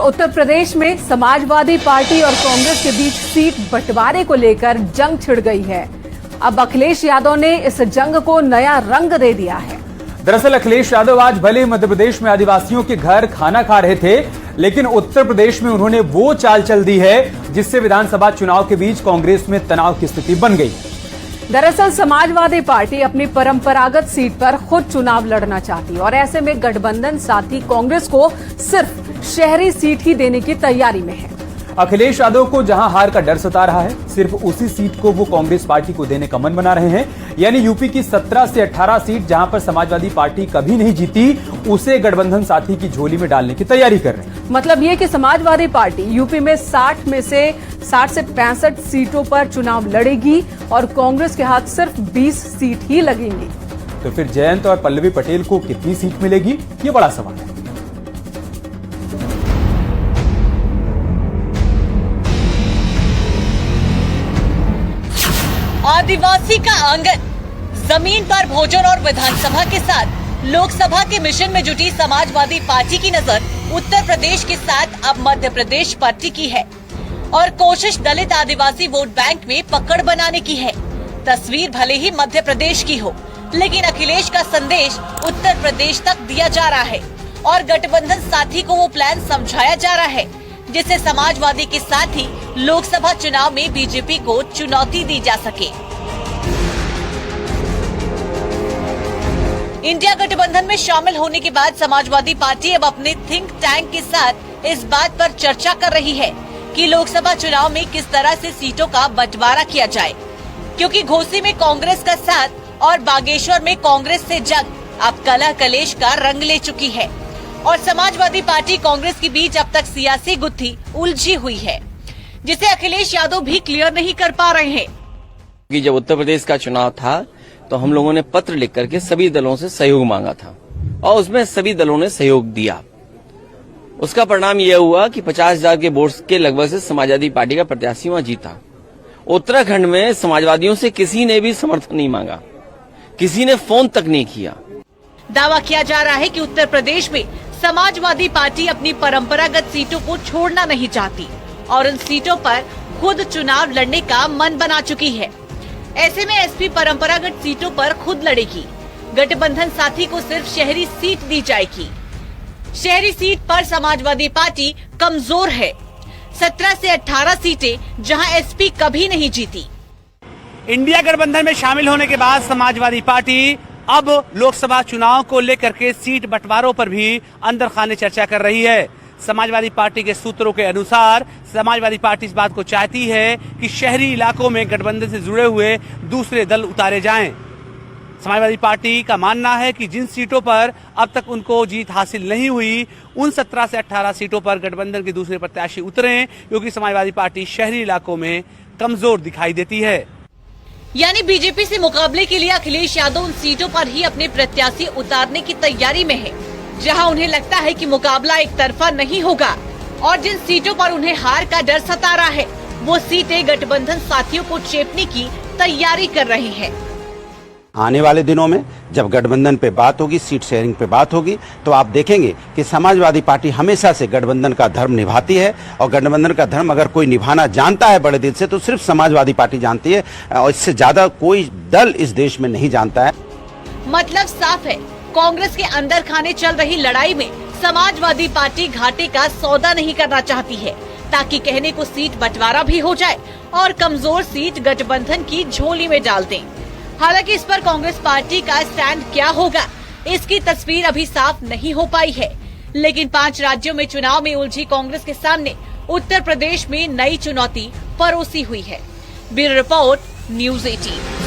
उत्तर प्रदेश में समाजवादी पार्टी और कांग्रेस के बीच सीट बंटवारे को लेकर जंग छिड़ गई है। अब अखिलेश यादव ने इस जंग को नया रंग दे दिया है। दरअसल अखिलेश यादव आज भले मध्य प्रदेश में आदिवासियों के घर खाना खा रहे थे, लेकिन उत्तर प्रदेश में उन्होंने वो चाल चल दी है जिससे विधानसभा चुनाव के बीच कांग्रेस में तनाव की स्थिति बन गई। दरअसल समाजवादी पार्टी अपनी परंपरागत सीट पर खुद चुनाव लड़ना चाहती है और ऐसे में गठबंधन साथी कांग्रेस को सिर्फ शहरी सीट ही देने की तैयारी में है। अखिलेश यादव को जहां हार का डर सता रहा है, सिर्फ उसी सीट को वो कांग्रेस पार्टी को देने का मन बना रहे हैं। यानी यूपी की 17 से 18 सीट जहां पर समाजवादी पार्टी कभी नहीं जीती, उसे गठबंधन साथी की झोली में डालने की तैयारी कर रहे हैं। मतलब ये कि समाजवादी पार्टी यूपी में 60 से 65 सीटों पर चुनाव लड़ेगी और कांग्रेस के हाथ सिर्फ 20 सीट ही लगेंगी। तो फिर जयंत और पल्लवी पटेल को कितनी सीट मिलेगी, ये बड़ा सवाल है। आदिवासी का आंगन, जमीन पर भोजन और विधानसभा के साथ लोकसभा के मिशन में जुटी समाजवादी पार्टी की नजर उत्तर प्रदेश के साथ अब मध्य प्रदेश पर टिकी है और कोशिश दलित आदिवासी वोट बैंक में पकड़ बनाने की है। तस्वीर भले ही मध्य प्रदेश की हो, लेकिन अखिलेश का संदेश उत्तर प्रदेश तक दिया जा रहा है और गठबंधन साथी को वो प्लान समझाया जा रहा है जिससे समाजवादी के साथ ही लोकसभा चुनाव में बीजेपी को चुनौती दी जा सके। इंडिया गठबंधन में शामिल होने के बाद समाजवादी पार्टी अब अपने थिंक टैंक के साथ इस बात पर चर्चा कर रही है कि लोकसभा चुनाव में किस तरह से सीटों का बंटवारा किया जाए, क्योंकि घोसी में कांग्रेस का साथ और बागेश्वर में कांग्रेस से जंग अब कलह कलेश का रंग ले चुकी है और समाजवादी पार्टी कांग्रेस के बीच अब तक सियासी गुत्थी उलझी हुई है, जिसे अखिलेश यादव भी क्लियर नहीं कर पा रहे हैं। कि जब उत्तर प्रदेश का चुनाव था तो हम लोगों ने पत्र लिख करके सभी दलों से सहयोग मांगा था और उसमें सभी दलों ने सहयोग दिया। उसका परिणाम यह हुआ कि 50,000 के वोट्स के लगभग से समाजवादी पार्टी का प्रत्याशी वहां जीता। उत्तराखंड में समाजवादियों से किसी ने भी समर्थन नहीं मांगा, किसी ने फोन तक नहीं किया। दावा किया जा रहा है कि उत्तर प्रदेश में समाजवादी पार्टी अपनी परंपरागत सीटों को छोड़ना नहीं चाहती और उन सीटों पर खुद चुनाव लड़ने का मन बना चुकी है। ऐसे में एसपी परंपरागत सीटों पर खुद लड़ेगी। गठबंधन साथी को सिर्फ शहरी सीट दी जाएगी। शहरी सीट पर समाजवादी पार्टी कमजोर है। 17 से 18 सीटें जहां एसपी कभी नहीं जीती। इंडिया गठबंधन में शामिल होने के बाद समाजवादी पार्टी अब लोकसभा चुनाव को लेकर के सीट बंटवारों पर भी अंदर खाने चर्चा कर रही है। समाजवादी पार्टी के सूत्रों के अनुसार समाजवादी पार्टी इस बात को चाहती है कि शहरी इलाकों में गठबंधन से जुड़े हुए दूसरे दल उतारे जाएं। समाजवादी पार्टी का मानना है कि जिन सीटों पर अब तक उनको जीत हासिल नहीं हुई, उन 17 से 18 सीटों पर गठबंधन के दूसरे प्रत्याशी उतरें, क्योंकि समाजवादी पार्टी शहरी इलाकों में कमजोर दिखाई देती है। यानी बीजेपी से मुकाबले के लिए अखिलेश यादव उन सीटों पर ही अपने प्रत्याशी उतारने की तैयारी में है जहां उन्हें लगता है कि मुकाबला एक तरफा नहीं होगा और जिन सीटों पर उन्हें हार का डर सता रहा है, वो सीटें गठबंधन साथियों को चेपने की तैयारी कर रहे हैं। आने वाले दिनों में जब गठबंधन पे बात होगी, सीट शेयरिंग पे बात होगी, तो आप देखेंगे कि समाजवादी पार्टी हमेशा से गठबंधन का धर्म निभाती है और गठबंधन का धर्म अगर कोई निभाना जानता है बड़े दिल से तो सिर्फ समाजवादी पार्टी जानती है और इससे ज्यादा कोई दल इस देश में नहीं जानता है। मतलब साफ है, कांग्रेस के अंदर खाने चल रही लड़ाई में समाजवादी पार्टी घाटे का सौदा नहीं करना चाहती है ताकि कहने को सीट बंटवारा भी हो जाए और कमजोर सीट गठबंधन की झोली में डाल दें। हालांकि इस पर कांग्रेस पार्टी का स्टैंड क्या होगा, इसकी तस्वीर अभी साफ नहीं हो पाई है। लेकिन 5 राज्यों में चुनाव में उलझी कांग्रेस के सामने उत्तर प्रदेश में नई चुनौती परोसी हुई है। Bureau report, news 18।